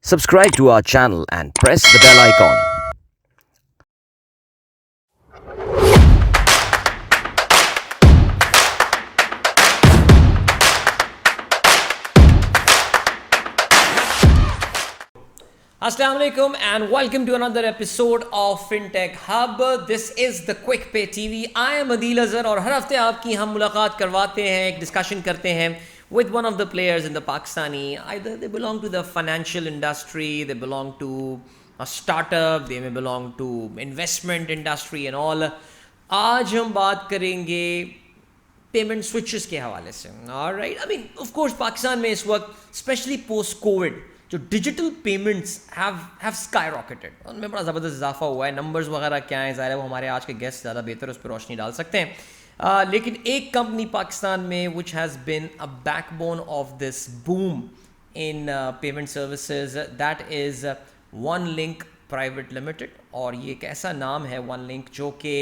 Subscribe to our channel and press the bell icon. Assalamu alaikum and welcome to another episode of Fintech Hub. This is the kuickpay TV. I am Adeel Azhar और हर हफ्ते आपकी हम मुलाकात करवाते हैं, एक discussion करते हैं with one of the players in the Pakistani. Either they belong to the financial industry, they belong to a startup, they may belong to investment industry and all. आज हम बात करेंगे पेमेंट स्विचेस के हवाले से. Alright, I mean of course Pakistan में इस वक्त स्पेशली पोस्ट कोविड जो digital payments have sky rocketed, उनमें बड़ा ज़बरदस्त इजाफा हुआ है. नंबर्स वगैरह क्या हैं, ज़ाहिर है वो हमारे आज के गेस्ट ज़्यादा बेहतर उस पर रोशनी डाल सकते हैं. लेकिन एक कंपनी पाकिस्तान में which has been a backbone of this boom in payment services, that is one link private limited. और ये एक ऐसा नाम है वन लिंक जो कि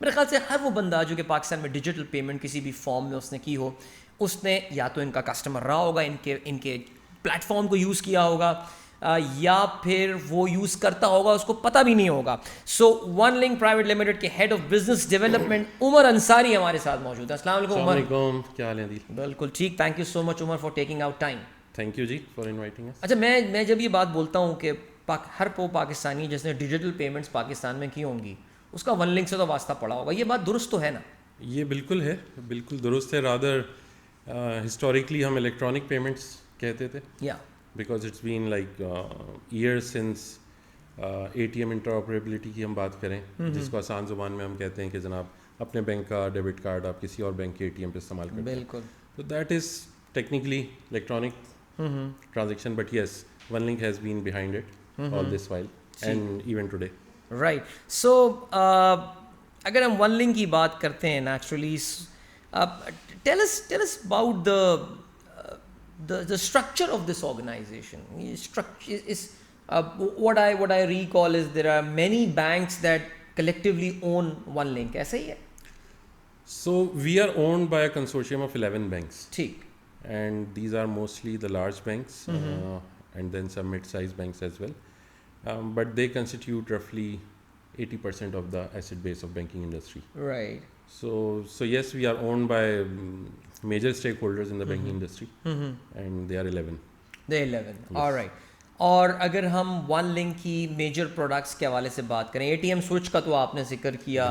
मेरे ख्याल से हर वो बंदा जो कि पाकिस्तान में डिजिटल पेमेंट किसी भी फॉर्म में उसने की हो, उसने या तो इनका कस्टमर रहा होगा, इनके प्लेटफॉर्म को यूज़ किया होगा, या फिर वो यूज़ करता होगा, उसको पता भी नहीं होगा. So one link private limited के head of business development Umar Ansari हमारे साथ मौजूद है. अस्सलाम वालेकुम उमर. क्या हाल है दी? बिल्कुल ठीक, thank you so much Umar for taking out time. Thank you ji for inviting us. अच्छा, मैं जब ये बात बोलता हूँ कि हर वो पाकिस्तानी जिसने डिजिटल पेमेंट्स पाकिस्तान में की होंगी उसका वन लिंक से तो वास्ता पड़ा होगा, ये बात दुरुस्त तो है ना? ये बिल्कुल है, बिल्कुल दुरुस्त है. रादर हिस्टोरिकली हम इलेक्ट्रॉनिक पेमेंट्स कहते थे, या because it's been like years since ATM interoperability की हम बात करें, जिसको आसान ज़ुबान में हम कहते हैं कि जनाब अपने बैंक का डेबिट कार्ड आप किसी और बैंक के ATM पे इस्तेमाल करते हैं. बिल्कुल. तो that is technically electronic transaction, but yes one link has been behind it all this while and even today. Right. So अगर हम वन लिंक की बात करते हैं, naturally tell us about the structure of this organization. Structure is what I recall is there are many banks that collectively own one link. ऐसा ही है? So we are owned by a consortium of 11 banks. ठीक. And these are mostly the large banks, and then some mid-sized banks as well. But they constitute roughly 80% of the asset base of banking industry. Right. So yes, we are owned by major stakeholders in the banking industry, and they are 11. They're 11. Yes. All right. और अगर हम one link की major products के हवाले से बात करें, ATM switch का तो आपने जिक्र किया,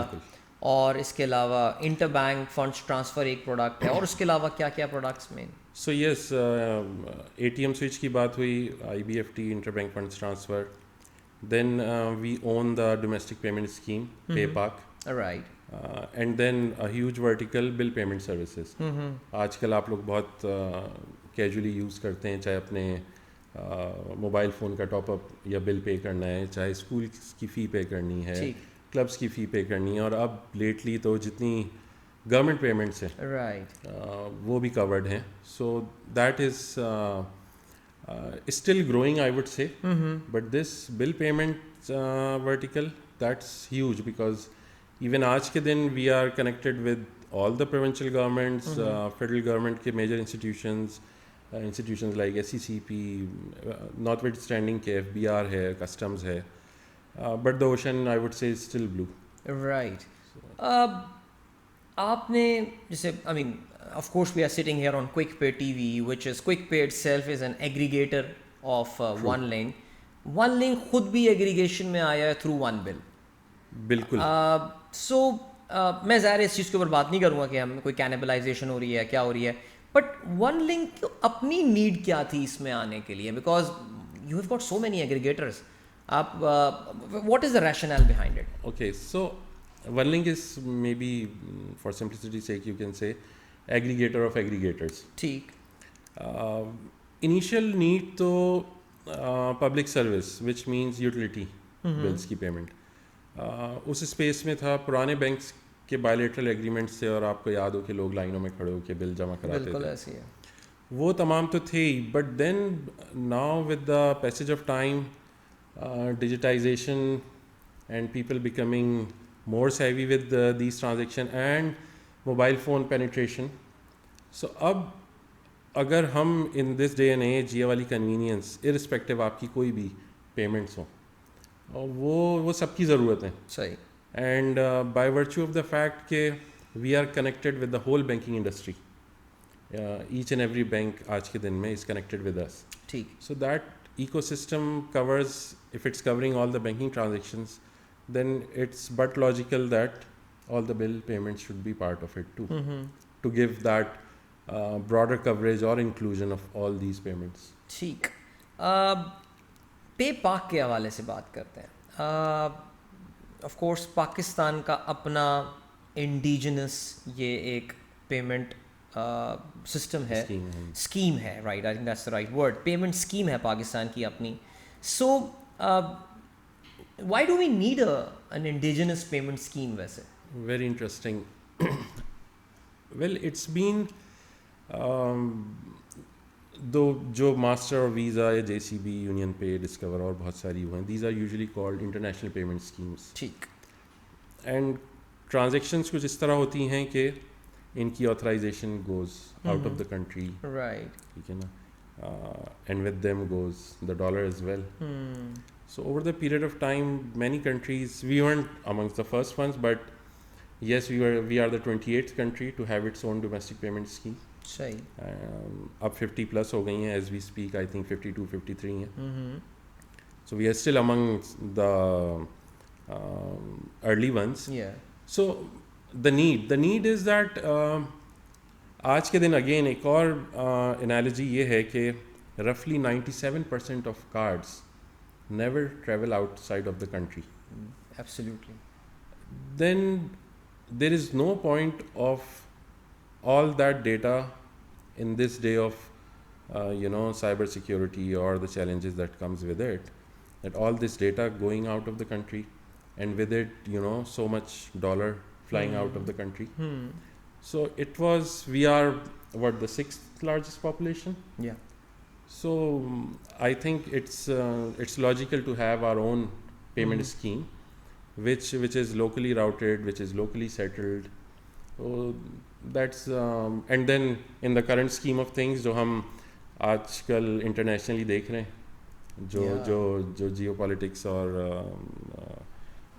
और इसके अलावा इंटर बैंक फंड्स ट्रांसफ़र एक प्रोडक्ट है, और उसके अलावा क्या क्या प्रोडक्ट्स में? So yes, ATM switch की बात हुई, IBFT interbank funds transfer. Then we own the domestic payment scheme, PayPac. Right. And then a huge vertical bill payment services. आजकल आप लोग बहुत कैजुअली यूज़ करते हैं, चाहे अपने मोबाइल फ़ोन का टॉपअप या बिल पे करना है, चाहे स्कूल की फ़ी पे करनी है, क्लब्स की फ़ी पे करनी है, और अब लेटली तो जितनी गवर्नमेंट पेमेंट्स हैं, राइट, वो भी कवर्ड हैं. So that is still growing, I would से. But this bill payment vertical, that's huge, because even आज के दिन we are connected with all the provincial governments, federal government के major institutions like SCCP, notwithstanding के FBR है, customs है, but the ocean I would say is still blue. Right. आपने जैसे, I mean, of course we are sitting here on kuickpay TV, which is kuickpay itself is an aggregator of one link. One link खुद भी aggregation में आया है through one bill. बिल्कुल. सो मैं ज़ाहिर इस चीज़ के ऊपर बात नहीं करूँगा कि हम कोई कैनिबलाइजेशन हो रही है, क्या हो रही है, बट वन लिंक अपनी नीड क्या थी इसमें आने के लिए? Because you have got so many aggregators. आप what is the rationale behind it? Okay, so one link is maybe for simplicity sake you can say aggregator of aggregators. ठीक. Initial need तो public service which means utility bills की payment उस space में था. पुराने banks के bilateral agreement से, और आपको याद हो कि लोग लाइनों में खड़े होकर बिल जमा कराते थे, ऐसी है. वो तमाम तो थे ही. But then now with the passage of time, digitisation and people becoming more savvy with these transaction and mobile phone penetration, so अब अगर हम in this day and age ये वाली कन्वीनियंस इरिस्पेक्टिव आपकी कोई भी पेमेंट्स हो और वो सबकी ज़रूरत है सही and by virtue of the fact के we are connected with the whole banking industry each and every bank आज के दिन में इज़ कनेक्टेड विद अस ठीक so that ecosystem covers, if it's covering all the banking transactions, then it's but logical that all the bill payments should be part of it too, to give that broader coverage or inclusion of all these payments. ठीक पे पाक के हवाले से बात करते हैं of course Pakistan का अपना इंडिजिनस ये एक पेमेंट सिस्टम है स्कीम है right I think that's the right word payment scheme है पाकिस्तान की अपनी so why do we need an indigenous payment scheme वैसे Very interesting. Well, it's been दो जो मास्टर और वीज़ा या JCB यूनियन पे डिस्कवर और बहुत सारी हुए हैं these are usually called international payment schemes ठीक एंड ट्रांजेक्शन्स कुछ इस तरह होती हैं कि इनकी authorisation goes out of the country right ठीक है ना and with them goes the dollar as well so over the period of time many countries we weren't amongst the first ones but yes we are the 28th country to have its own domestic payment scheme सही अब 50 plus हो गई हैं as we speak I think 52 53 हैं so we are still among the early ones yeah so the need is that आज के दिन again एक और एनालॉजी ये है कि roughly 97% of cards never travel outside of the country. absolutely Then there is no point of all that data in this day of cyber security or the challenges that comes with it, that all this data going out of the country and with it so much dollar flying out of the country. So we are the 6th largest population. yeah So I think it's logical to have our own payment scheme, which is locally routed, which is locally settled. So that's and then in the current scheme of things, जो हम आजकल internationally देख रहे हैं, जो geopolitics और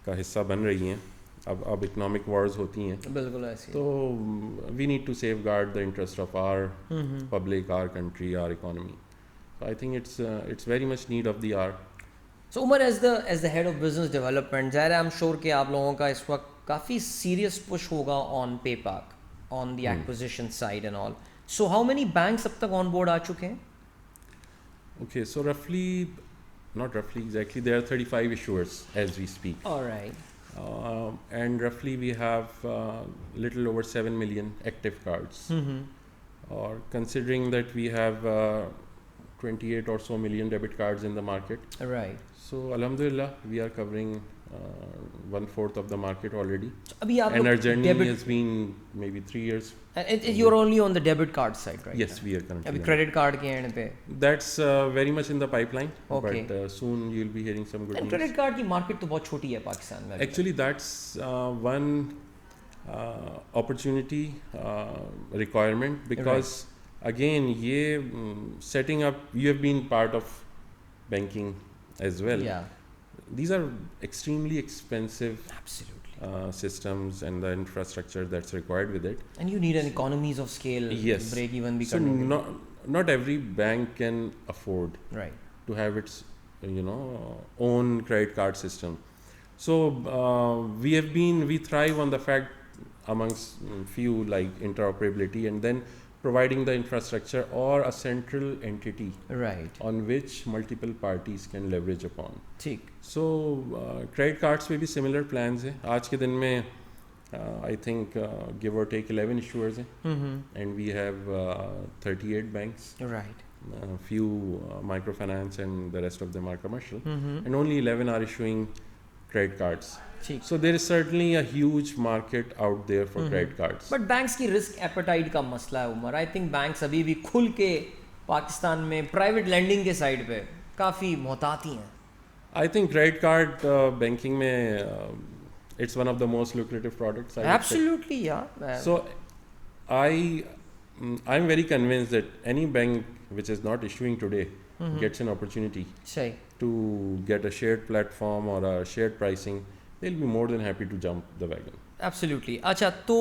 का हिस्सा बन रही हैं, अब economic wars होती हैं. बिल्कुल ऐसी So we need to safeguard the interest of our public, our country, our economy. So I think it's very much need of the hour. So Umar, as the head of business development, ज़ाहिर है I'm sure कि आप लोगों का इस वक्त काफ़ी serious push होगा on PayPack, on the acquisition side and all. So how many banks अब तक on board आ चुके हैं? Okay, so not roughly exactly, there are 35 issuers as we speak. All right. And roughly we have little over 7 million active cards. Or considering that we have 28 or so million debit cards in the market. Right. So Alhamdulillah, we are covering 1/4 of the market already. So अभी आप And लोग our journey debit, has been maybe 3 years. and you're only on the debit card side, right? Yes, we are currently. अभी on credit card के end पे. That's very much in the pipeline. Okay. But soon you'll be hearing some good And news. credit card की market तो बहुत छोटी है पाकिस्तान में. अभी. Actually, that's one opportunity requirement because again, setting up. You have been part of banking as well. Yeah. These are extremely expensive Absolutely. systems and the infrastructure that's required with it. And you need an economies of scale. Yes. Break even भी So करने के लिए. not every bank can afford Right. to have its own credit card system. So we thrive on the fact amongst few like interoperability and then providing the infrastructure or a central entity Right. on which multiple parties can leverage upon. ठीक. So credit cards पे भी similar plans हैं. आज के दिन में I think give or take 11 issuers हैं. And we have 38 banks. Right. Few microfinance and the rest of them are commercial. And only 11 are issuing credit cards. ठीक. So there is certainly a huge market out there for credit cards. But banks की risk appetite का मसला है Umar. I think banks अभी भी खुल के पाकिस्तान में प्राइवेट लैंडिंग के साइड पे काफ़ी मोहताती हैं. I think credit card banking में it's one of the most lucrative products. I would say. Absolutely, yeah. So I I'm very convinced that any bank which is not issuing today gets an opportunity सही to get a shared platform or a shared pricing. They'll be more than happy to jump the wagon. Absolutely. अच्छा, तो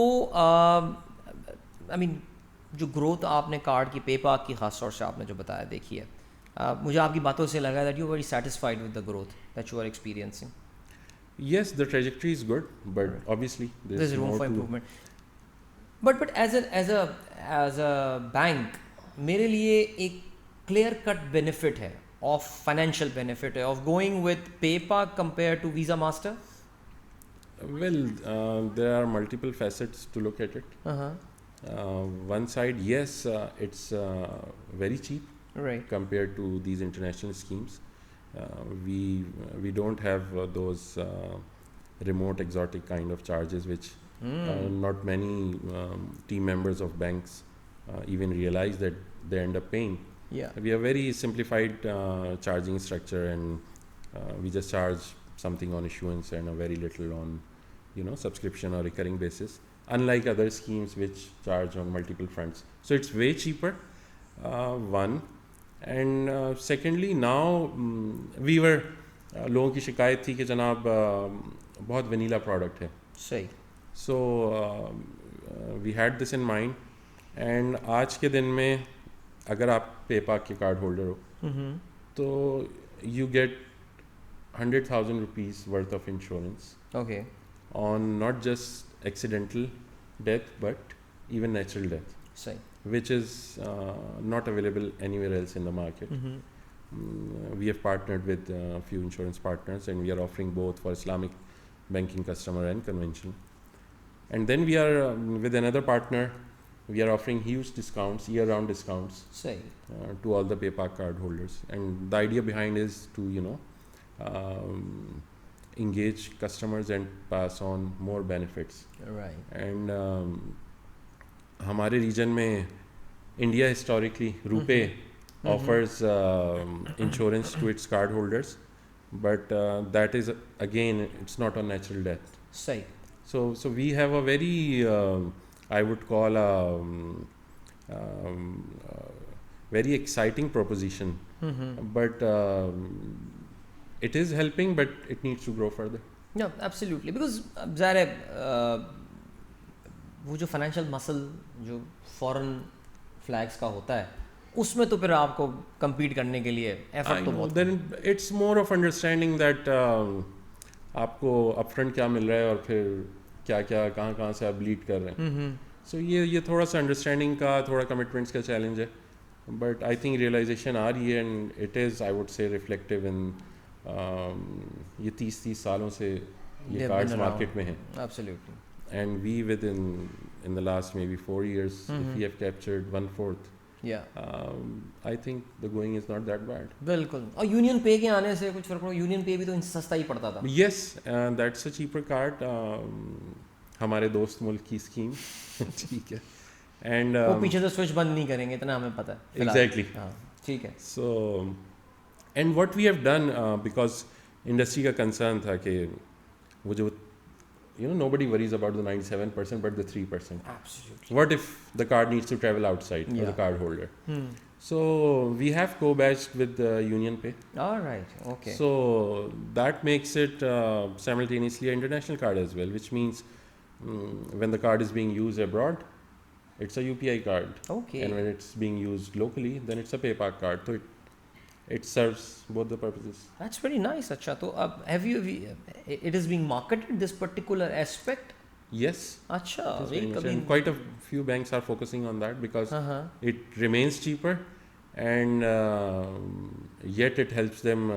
I mean जो growth आपने card की PayPal की खास तौर से आपने जो बताया, देखिए मुझे आपकी बातों से लगा that you very satisfied with the growth that you are experiencing. Yes, the trajectory is good, but obviously There's room more for to- improvement. But as a bank, मेरे लिए एक clear cut benefit है, of financial benefit है, of going with PayPal compared to Visa Master. Well, there are multiple facets to look at it. One side, yes, it's very cheap Right. compared to these international schemes. We don't have those remote exotic kind of charges which not many team members of banks even realize that they end up paying. Yeah. We have very simplified charging structure, and we just charge something on issuance and a very little on subscription or recurring basis, unlike other schemes which charge on multiple fronts. So it's way cheaper, one. And secondly, now we were लोगों की शिकायत थी कि जनाब बहुत vanilla product है. सही. So we had this in mind, and आज के दिन में अगर आप पेपा के कार्ड होल्डर हो तो you get 100,000 rupees worth of insurance Okay. on not just accidental death but even natural death, सही. which is not available anywhere else in the market. We have partnered with a few insurance partners, and we are offering both for Islamic banking customer and conventional. And then we are with another partner, we are offering huge discounts, year-round discounts सही. to all the PayPal card holders. And the idea behind is to engage customers and pass on more benefits. Right. And हमारे reason में India historically RuPay offers insurance to its card holders, but that is again it's not on natural death. सही. So we have a very I would call a very exciting proposition, but it is helping, but it needs to grow further. Yeah, absolutely. Because ज़ाहिर है वो जो financial muscle जो foreign flags का होता है उसमें तो फिर आपको compete करने के लिए एफर्ट तो बहुत. Then it's more of understanding that आपको upfront क्या मिल रहा है और फिर क्या क्या कहाँ से आप लीड कर रहे हैं. So ये थोड़ा सा अंडरस्टैंडिंग का थोड़ा कमिटमेंट्स का चैलेंज है, बट आई थिंक रियलाइजेशन आ रही है, and it is I would say reflective in ये 30 सालों से ये कार्ड्स मार्केट में हैं. Absolutely. And we in the last maybe 4 years, if we have captured 1/4, I think the going is not that bad. बिल्कुल. और यूनियन पे के आने से कुछ फर्क पड़ा? यूनियन पे भी तो सस्ता ही पड़ता था. Yes, that's a cheaper card. हमारे दोस्त मुल्क की स्कीम. ठीक है. And वो पीछे से स्विच बंद नहीं करेंगे, इतना हमें पता है. Exactly. हाँ, ठीक है. So, and what we have done, because industry का concern था कि वो जो nobody worries about the 97% but the 3%. Absolutely. What if the card needs to travel outside for the card holder? So we have co-badged with the Union Pay. All right. Okay. So that makes it simultaneously an international card as well, which means when the card is being used abroad, it's a UPI card. Okay. And when it's being used locally, then it's a PayPal card. So it serves both the purposes. That's very nice. अच्छा, तो अब it is being marketed, this particular aspect? Yes. अच्छा. And quite a few banks are focusing on that because it remains cheaper, and yet it helps them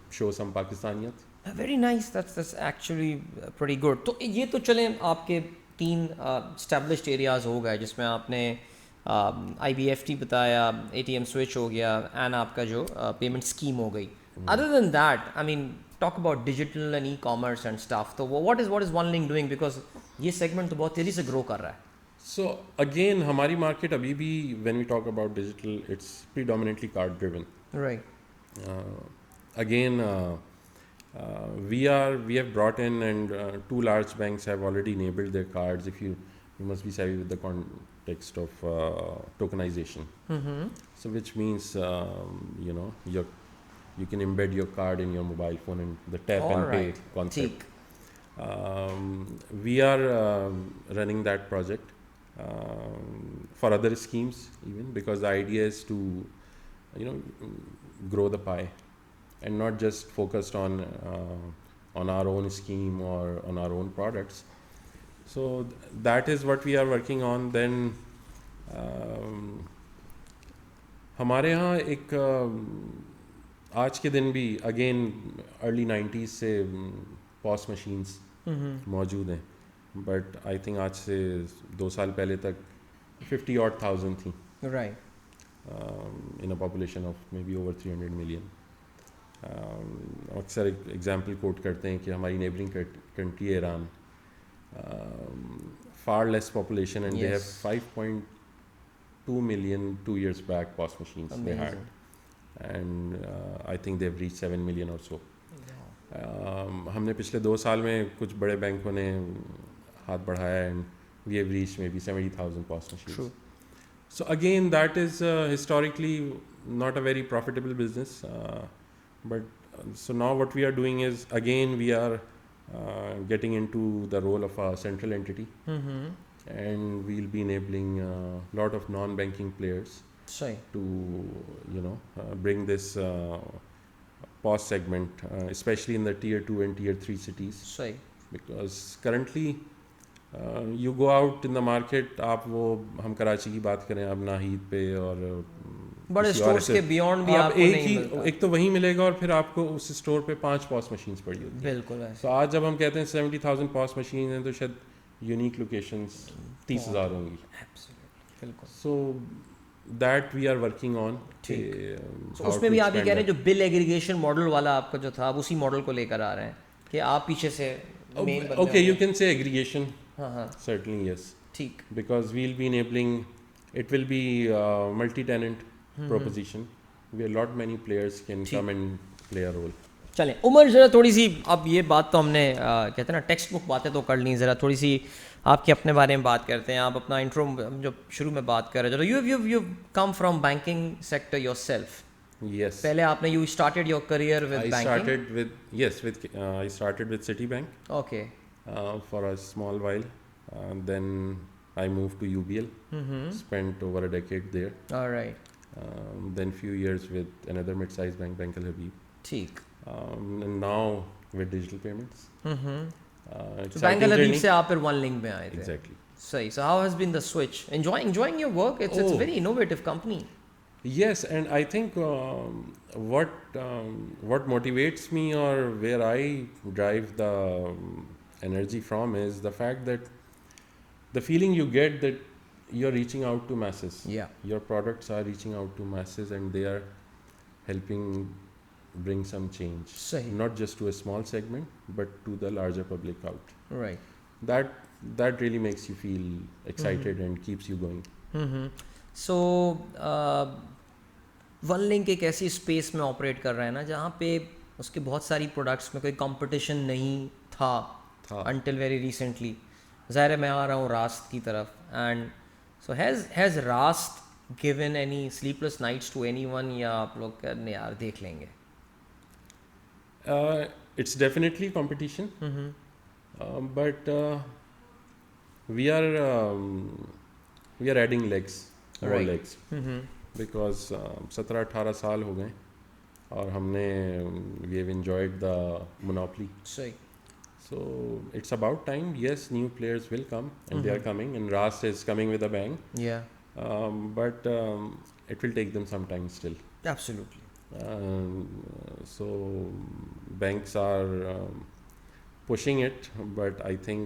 show some Pakistaniyat. Very nice. That's actually pretty good. तो ये तो चलें आपके 3 established areas हो गए जिसमें आपने IBFT बताया, ATM switch हो गया, and आपका जो payment scheme हो गई. Other than that, I mean, talk about digital and e-commerce and stuff. तो what is one link doing, because ये segment तो बहुत तेज़ी से grow कर रहा है. So again, हमारी market अभी भी, when we talk about digital, it's predominantly card driven. Right. Again, we have brought in, and 2 large banks have already enabled their cards. If you must be savvy with the context of tokenization. So which means you can embed your card in your mobile phone and the tap and pay Alright. concept. ठीक. We are running that project for other schemes even, because the idea is to grow the pie and not just focused on our own scheme or on our own products. So that is what we are working on. Then हमारे यहाँ एक आज के दिन भी again early 90s से POS machines मौजूद हैं, बट आई थिंक आज से 2 साल पहले तक 50,000 थी Right. in a population of maybe over 300 million. अक्सर एक एग्जाम्पल कोट करते हैं कि हमारी नेबरिंग कंट्री है Iran, far less population, and they have Yes. 5.2 million 2 years back POS machines they had, and I think they've reached 7 million or so. हमने पिछले 2 साल में कुछ बड़े बैंकों ने हाथ बढ़ाया and we have reached maybe 70,000 POS machines. True. So again, that is historically not a very profitable business, but so now what we are doing is, again, we are getting into the role of a central entity, and we'll be enabling a lot of non-banking players Sorry. to bring this POS segment, especially in the tier 2 and tier 3 cities, Sorry. because currently you go out in the market, आप वो हम कराची की बात करें अब नाहीद पे और बड़े किसी और स्टोर्स से, के बियॉन्ड भी आप आपको एक नहीं ही मिलता. एक तो वहीं मिलेगा और फिर आपको उस स्टोर पे 5 पॉस मशीन्स पड़ी होती है. बिल्कुल ऐसे. तो आज जब हम कहते हैं 70,000 पॉस मशीन हैं तो शायद यूनिक लोकेशंस 30,000 होंगी. Absolutely. बिल्कुल. So that we are working on. So उसमें भी आप ये कह रहे हैं जो बिल एग्रीगेशन मॉडल वाला आपका जो था, आप उसी मॉडल को लेकर आ रहे हैं कि आप पीछे से मेन बंदे Okay, होंगे. you can say aggregation. हाँ. Certainly, yes. ठीक. Because we'll be enabling, it will be a multi-tenant proposition where lot many players can come and play a role. चलें उमर, ज़रा थोड़ी सी, अब ये बात तो हमने कहते हैं ना टेक्स्ट बुक बातें तो कर ली, ज़रा थोड़ी सी आपके अपने बारे में बात करते हैं. आप अपना इंट्रो जो शुरू में बात कर रहे थे, you come from banking sector yourself. Yes. पहले आपने you started your career with banking. I started with Citibank okay. for a small while. Then I moved to UBL, spent over a decade there. Alright. Then few years with another mid-sized bank, Bank Al Habib. ठीक. And now with digital payments. तो bank अल हबीब से आप फिर one link में आए थे. Exactly. सही. So how has been the switch? Enjoying your work? It's a very innovative company. Yes, and I think what motivates me or where I drive the energy from is the fact that the feeling you get that you're reaching out to masses. Yeah. Your products are reaching out to masses and they are helping bring some change. Sahi. Not just to a small segment, but to the larger public out. Right. That really makes you feel excited and keeps you going. So one link एक ऐसी space में operate कर रहा है ना जहाँ पे उसके बहुत सारी प्रोडक्ट्स में कोई कंपटीशन नहीं था until very recently. ज़ाहिर है मैं आ रहा हूँ रास्त की तरफ, and so has Raast given any sleepless nights to anyone, या आप लोग करने यार देख लेंगे? It's definitely competition, but we are adding legs, more Right. legs, because 17-18 साल हो गए और हमने we have enjoyed the monopoly. सही. So it's about time. Yes, new players will come, and they are coming, and Rast is coming with a bang. Yeah. But it will take them some time still. Absolutely. So banks are pushing it, but I think,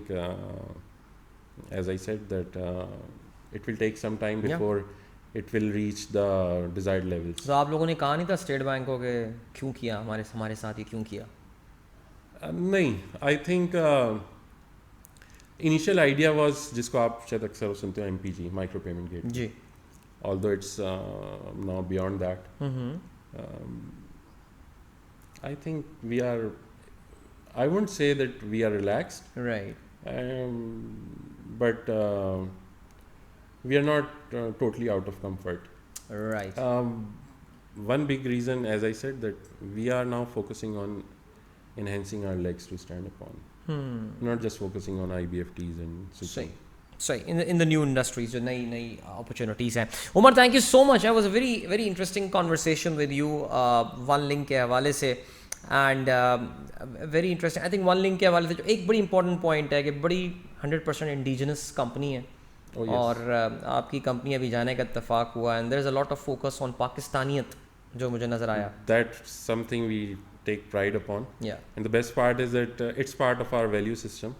as I said, that it will take some time before it will reach the desired levels. तो आप लोगों ने कहा नहीं था state bank को कि क्यों किया हमारे साथ, ये क्यों किया? नहीं, I think initial idea was, जिसको आप शायद अक्सर सुनते हो, MPG, micro payment gateway. Ji. Although it's now beyond that. I think we are, I wouldn't say that we are relaxed, Right. but we are not totally out of comfort. Right. One big reason, as I said, that we are now focusing on enhancing our legs to stand upon, not just focusing on IBFTs and super. सही in the new industries जो नई नई opportunities हैं. Umar, thank you so much. I was a very very interesting conversation with you One Link के हवाले से. And very interesting. I think One Link के हवाले से जो एक बड़ी इंपॉर्टेंट पॉइंट है कि बड़ी 100% इंडिजिनस कंपनी है. Oh, yes. और आपकी कंपनी अभी जाने का इत्तेफाक हुआ. And there is a lot of focus on पाकिस्तानियत जो मुझे नज़र आया. That's something we take pride upon. Yeah. And the best part is that it's part of our value system,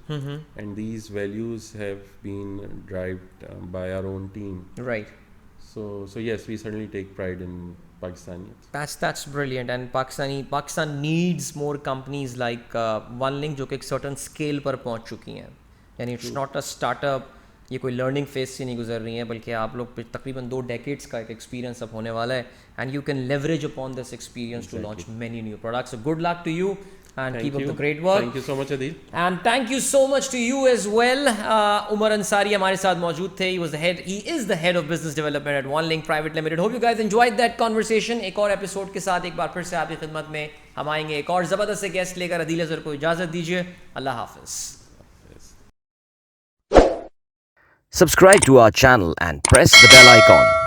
and these values have been derived by our own team. Right. So yes, we certainly take pride in Pakistaniyat. That's brilliant. And Pakistan needs more companies like OneLink जो कि एक certain scale पर पहुंच चुकी हैं. यानी it's not a startup. ये कोई लर्निंग फेज से नहीं गुजर रही है, बल्कि आप लोग तकरीबन 2 डेकेड्स का एक एक्सपीरियंस अब होने वाला है. And you can leverage upon this experience to launch many new products. Good luck to you and keep up the great work. Thank you so much, Adeel. And thank you so much to you as well. Umer Ansari हमारे साथ मौजूद थे. He is the head of business development at OneLink Private Limited. Hope you guys enjoyed that conversation. एक और episode के साथ एक बार फिर से आपकी खिदमत में हम आएंगे एक और ज़बरदस्त से गेस्ट लेकर. अदील अज़हर को इजाज़त दीजिए. अल्लाह हाफिज़. Subscribe to our channel and press the bell icon.